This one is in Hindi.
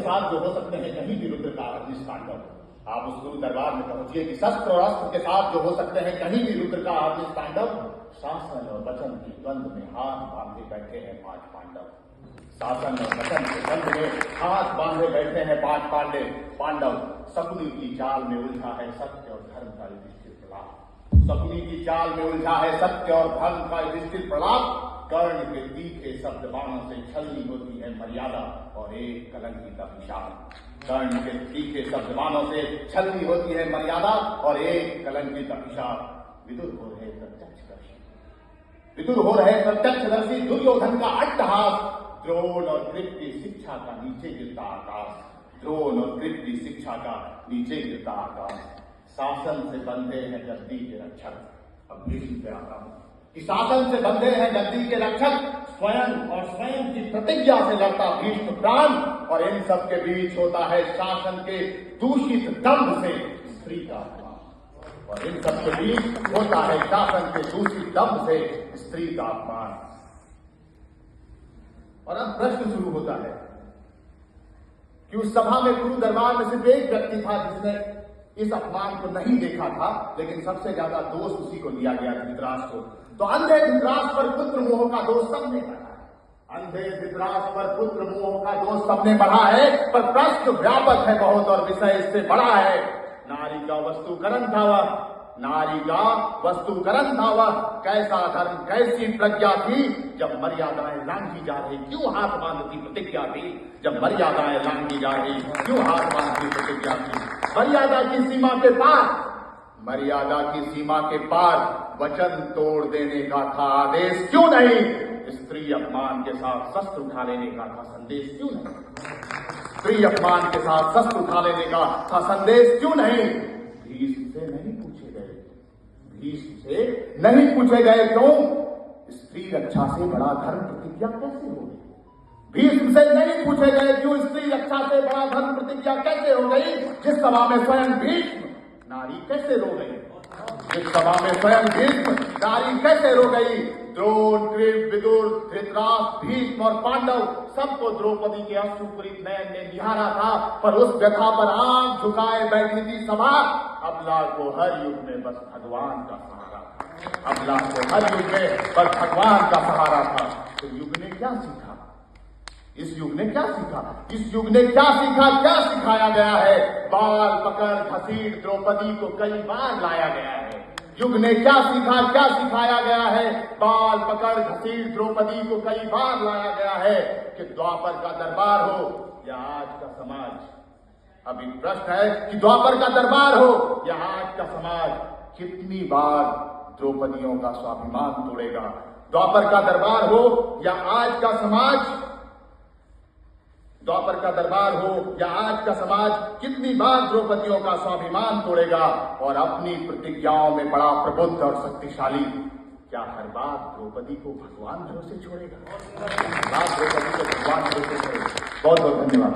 साथ जो हो सकते हैं कहीं भी रुद्र का अग्निस्तांडव। आप उस गुरु दरबार में पहुंचिए कि शस्त्र और अस्त्र के साथ जो हो सकते हैं कहीं भी रुद्र का अग्निस्तांडव। शासन और वचन के द्वंद में हाथ बांधे बैठे हैं 5 पांडव। शासन और वचन के द्वंद में हाथ बांधे बैठे हैं 5 पांडव। शकुनी की चाल में उलझा है सत्य और धर्म का युधिष्ठिर प्रलाप। शकुनी की चाल में उलझा है सत्य और धर्म का युधिष्ठिर प्रलाप। कर्ण के तीखे शब्द बाणों से छलनी होती है मर्यादा और एक कलंकित अभिशाप। कर्ण के तीखे शब्द बाणों से छलनी होती है मर्यादा और एक कलंकित अभिशाप। विदुर हो रहे प्रत्यक्षदर्शी दुर्योधन का अट्टहास। द्रोण और कृप की शिक्षा का नीचे गिरता आकाश। द्रोण और कृप की शिक्षा का नीचे गिरता आकाश। शासन से बंधे हैं गद्दी के रक्षक। अब भीष्म पे आता हूं कि शासन से बंधे हैं गद्दी के रक्षक। स्वयं की प्रतिज्ञा से लड़ता भीष्म प्राण और इन सब के बीच होता है शासन के दूषित दंभ से स्त्री का अपमान। और इन सब के बीच होता है शासन के दूषित दंभ से स्त्री का अपमान। और अब प्रश्न शुरू होता है कि उस सभा में गुरु दरबार में सिर्फ एक व्यक्ति था जिसने इस अपमान को नहीं देखा था, लेकिन सबसे ज्यादा दोष उसी को दिया गया धृतराष्ट्र को। तो अंधे धृतराष्ट्र पर पुत्र मोह का दोष सबने बढ़ा है। अंधे धृतराष्ट्र पर पुत्र मोह का दोष सबने बढ़ा है, पर प्रश्न व्यापक है बहुत और विषय इससे बड़ा है। नारी का वस्तुकरण था वह। कैसा धर्म, कैसी प्रज्ञा थी जब मर्यादाएं लांघी जा रही, क्यों हाथ बांधती प्रतिज्ञा थी। जब मर्यादाएं लांघी जा रही, क्यों हाथ बांधती प्रतिज्ञा थी। मर्यादा की सीमा के पार वचन तोड़ देने का था आदेश, क्यों नहीं। स्त्री अपमान के साथ शस्त्र उठा लेने का था संदेश, क्यों नहीं। स्त्री अपमान के साथ शस्त्र उठा लेने का था संदेश, क्यों नहीं। भीष्म से नहीं पूछे गए क्यों। स्त्री रक्षा से बड़ा धर्म प्रतिज्ञा कैसे हो गई। भीष्म से नहीं पूछे गए क्यों स्त्री रक्षा से बड़ा धर्म प्रतिज्ञा कैसे हो गई। जिस सभा में स्वयं भीष्म नारी कैसे रो गई। जिस सभा में स्वयं भीष्म नारी कैसे रो गई। द्रोण, कृप, विदुर, धृतराष्ट्र, भीष्म और पांडव सबको द्रौपदी के अश्रुपूरित नयन ने निहारा था, पर उस व्यथा पर आंख झुकाए बैठी थी सभा। अबला को हर युग में बस भगवान का सहारा था। अबला को हर युग में बस भगवान का सहारा था। तो युग ने क्या सीखा। इस युग ने क्या सीखा। इस युग ने क्या सीखा, क्या सिखाया गया है। बाल पकड़ घसीट द्रौपदी को कई बार लाया गया है। युग ने क्या सीखा, क्या सिखाया गया है। बाल पकड़ घसीट द्रौपदी को कई बार लाया गया है कि द्वापर का दरबार हो या आज का समाज। अभी प्रश्न है कि द्वापर का दरबार हो या आज का समाज कितनी बार द्रौपदियों का स्वाभिमान तोड़ेगा। द्वापर का दरबार हो या आज का समाज। द्वापर का दरबार हो या आज का समाज कितनी बार द्रौपदियों का स्वाभिमान तोड़ेगा और अपनी प्रतिज्ञाओं में बड़ा प्रबुद्ध और शक्तिशाली। क्या हर बात द्रौपदी को भगवान भरोसे छोड़ेगा। बहुत बहुत धन्यवाद।